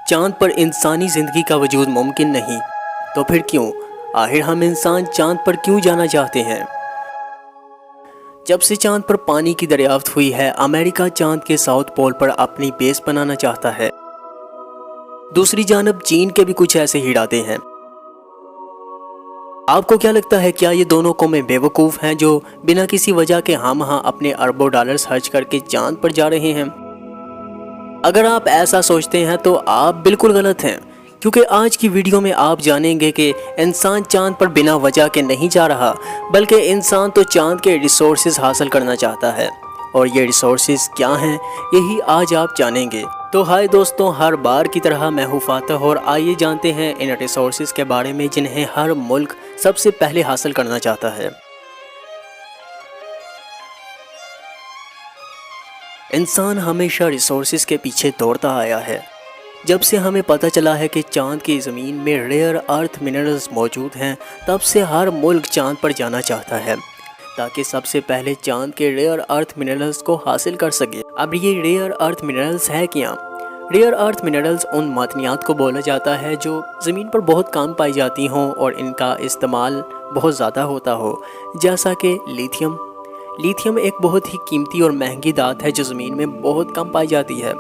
चांद पर इंसानी ज़िंदगी का वजूद मुमकिन नहीं, तो फिर क्यों? आखिर हम इंसान चांद पर क्यों जाना चाहते हैं? जब से चांद पर पानी की दरियाफ्त हुई है, अमेरिका चांद के साउथ पोल पर अपनी बेस बनाना चाहता है। दूसरी जानब चीन के भी कुछ ऐसे ही इरादे हैं। आपको क्या लगता है, क्या ये दोनों कौमें बेवकूफ़ हैं जो बिना किसी वजह के हम अपने अरबों डॉलर्स खर्च करके चांद पर जा रहे हैं? अगर आप ऐसा सोचते हैं तो आप बिल्कुल गलत हैं, क्योंकि आज की वीडियो में आप जानेंगे कि इंसान चांद पर बिना वजह के नहीं जा रहा, बल्कि इंसान तो चांद के रिसोर्सेज हासिल करना चाहता है। और ये रिसोर्सेज क्या हैं, यही आज आप जानेंगे। तो हाय दोस्तों, हर बार की तरह मैं हूं फातह और आइए जानते हैं इन रिसोर्सेज के बारे में जिन्हें हर मुल्क सबसे पहले हासिल करना चाहता है। इंसान हमेशा रिसोर्सेज के पीछे दौड़ता आया है। जब से हमें पता चला है कि चांद की ज़मीन में रेयर अर्थ मिनरल्स मौजूद हैं, तब से हर मुल्क चांद पर जाना चाहता है ताकि सबसे पहले चांद के रेयर अर्थ मिनरल्स को हासिल कर सके। अब ये रेयर अर्थ मिनरल्स है क्या? रेयर अर्थ मिनरल्स उन मादनियात को बोला जाता है जो ज़मीन पर बहुत कम पाई जाती हों और इनका इस्तेमाल बहुत ज़्यादा होता हो, जैसा कि लिथियम एक बहुत ही कीमती और महंगी धात है जो ज़मीन में बहुत कम पाई जाती है।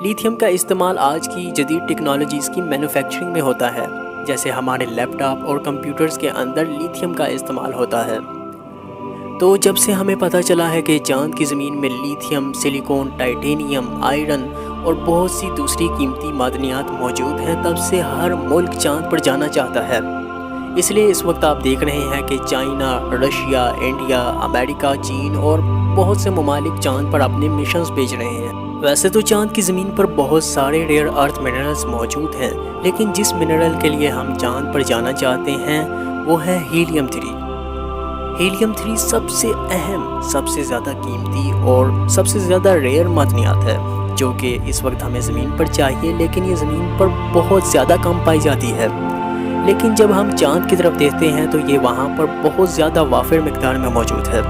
लिथियम का इस्तेमाल आज की जदीद टेक्नोलॉजीज़ की मैन्युफैक्चरिंग में होता है, जैसे हमारे लैपटॉप और कंप्यूटर्स के अंदर लिथियम का इस्तेमाल होता है। तो जब से हमें पता चला है कि चांद की ज़मीन में लिथियम, सिलिकॉन, टाइटेनियम, आयरन और बहुत सी दूसरी कीमती मादनियात मौजूद हैं, तब से हर मुल्क चांद पर जाना चाहता है। इसलिए इस वक्त आप देख रहे हैं कि चाइना, रशिया, इंडिया, अमेरिका, चीन और बहुत से ममालिक चांद पर अपने मिशंस भेज रहे हैं। वैसे तो चांद की ज़मीन पर बहुत सारे रेयर अर्थ मिनरल्स मौजूद हैं, लेकिन जिस मिनरल के लिए हम चांद पर जाना चाहते हैं वो है हीलियम 3। हीलियम 3 सबसे अहम, सबसे ज़्यादा कीमती और सबसे ज़्यादा रेयर मादनियात है, जो कि इस वक्त हमें ज़मीन पर चाहिए, लेकिन ये ज़मीन पर बहुत ज़्यादा कम पाई जाती है। लेकिन जब हम चांद की तरफ देखते हैं तो ये वहाँ पर बहुत ज़्यादा वाफिर मिकदार में मौजूद है।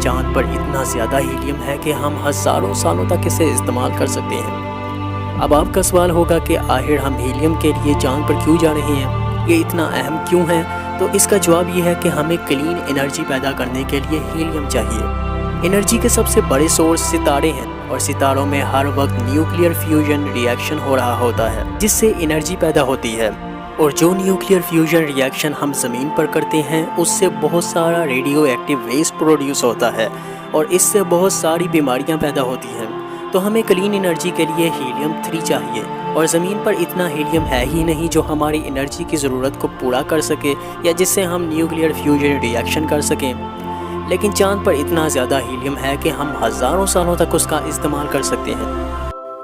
चांद पर इतना ज़्यादा हीलियम है कि हम हज़ारों सालों तक इसे इस्तेमाल कर सकते हैं। अब आपका सवाल होगा कि आखिर हम हीलियम के लिए चांद पर क्यों जा रहे हैं, ये इतना अहम क्यों है? तो इसका जवाब ये है कि हमें क्लीन एनर्जी पैदा करने के लिए हीलियम चाहिए। एनर्जी के सबसे बड़े सोर्स सितारे हैं और सितारों में हर वक्त न्यूक्लियर फ्यूजन रिएक्शन हो रहा होता है, जिससे एनर्जी पैदा होती है। और जो न्यूक्लियर फ्यूजन रिएक्शन हम ज़मीन पर करते हैं, उससे बहुत सारा रेडियो एक्टिव वेस्ट प्रोड्यूस होता है और इससे बहुत सारी बीमारियां पैदा होती हैं। तो हमें क्लीन एनर्जी के लिए हीलियम 3 चाहिए, और ज़मीन पर इतना हीलियम है ही नहीं जो हमारी एनर्जी की ज़रूरत को पूरा कर सके या जिससे हम न्यूक्लियर फ्यूजन रिएक्शन कर सकें। लेकिन चांद पर इतना ज़्यादा हीलियम है कि हम हज़ारों सालों तक उसका इस्तेमाल कर सकते हैं,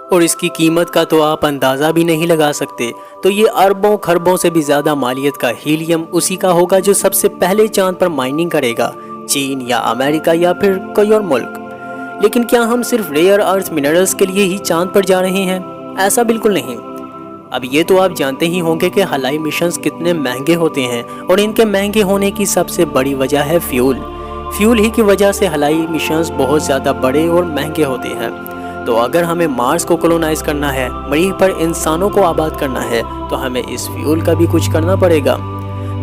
और इसकी कीमत का तो आप अंदाज़ा भी नहीं लगा सकते। तो ये अरबों खरबों से भी ज़्यादा मालियत का हीलियम उसी का होगा जो सबसे पहले चांद पर माइनिंग करेगा, चीन या अमेरिका या फिर कोई और मुल्क। लेकिन क्या हम सिर्फ रेयर अर्थ मिनरल्स के लिए ही चांद पर जा रहे हैं? ऐसा बिल्कुल नहीं। अब ये तो आप जानते ही होंगे कि हवाई मिशंस कितने महंगे होते हैं, और इनके महंगे होने की सबसे बड़ी वजह है फ्यूल ही की वजह से हवाई मिशंस बहुत ज़्यादा बड़े और महंगे होते हैं। तो अगर हमें मार्स को कॉलोनाइज करना है, मरीख पर इंसानों को आबाद करना है, तो हमें इस फ्यूल का भी कुछ करना पड़ेगा।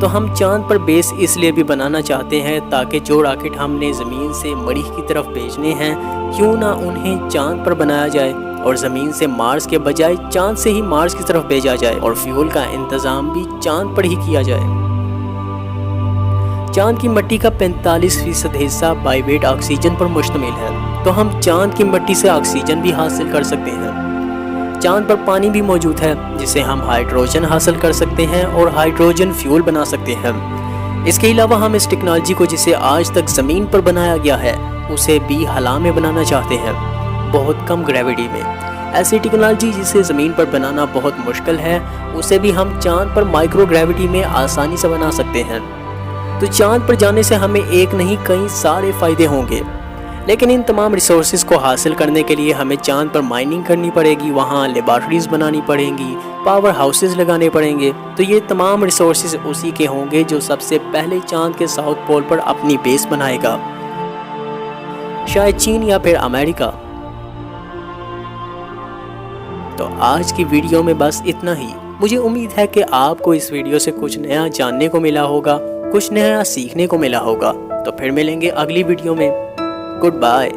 तो हम चांद पर बेस इसलिए भी बनाना चाहते हैं ताकि जो रॉकेट हमने ज़मीन से मरीख की तरफ भेजने हैं, क्यों ना उन्हें चांद पर बनाया जाए और ज़मीन से मार्स के बजाय चांद से ही मार्स की तरफ भेजा जाए, और फ्यूल का इंतज़ाम भी चांद पर ही किया जाए। चांद की मिट्टी का 45% हिस्सा बाय वेट ऑक्सीजन पर मुश्तमिल है, तो हम चांद की मिट्टी से ऑक्सीजन भी हासिल कर सकते हैं। चांद पर पानी भी मौजूद है, जिसे हम हाइड्रोजन हासिल कर सकते हैं और हाइड्रोजन फ्यूल बना सकते हैं। इसके अलावा हम इस टेक्नोलॉजी को जिसे आज तक ज़मीन पर बनाया गया है, उसे भी हवा में बनाना चाहते हैं, बहुत कम ग्रेविटी में। ऐसी टेक्नोलॉजी जिसे ज़मीन पर बनाना बहुत मुश्किल है, उसे भी हम चांद पर माइक्रो ग्रेविटी में आसानी से बना सकते हैं। तो चांद पर जाने से हमें एक नहीं कई सारे फ़ायदे होंगे, लेकिन इन तमाम रिसोर्सेज को हासिल करने के लिए हमें चांद पर माइनिंग करनी पड़ेगी, वहाँ लेबॉर्ट्रीज़ बनानी पड़ेंगी, पावर हाउसेज लगाने पड़ेंगे। तो ये तमाम रिसोर्सेज उसी के होंगे जो सबसे पहले चांद के साउथ पोल पर अपनी बेस बनाएगा, शायद चीन या फिर अमेरिका। تو آج کی ویڈیو میں بس اتنا ہی. مجھے امید ہے کہ آپ کو اس ویڈیو سے کچھ نیا جاننے کو ملا ہوگا, کچھ نیا سیکھنے کو ملا ہوگا. تو پھر ملیں گے اگلی ویڈیو میں. Good bye.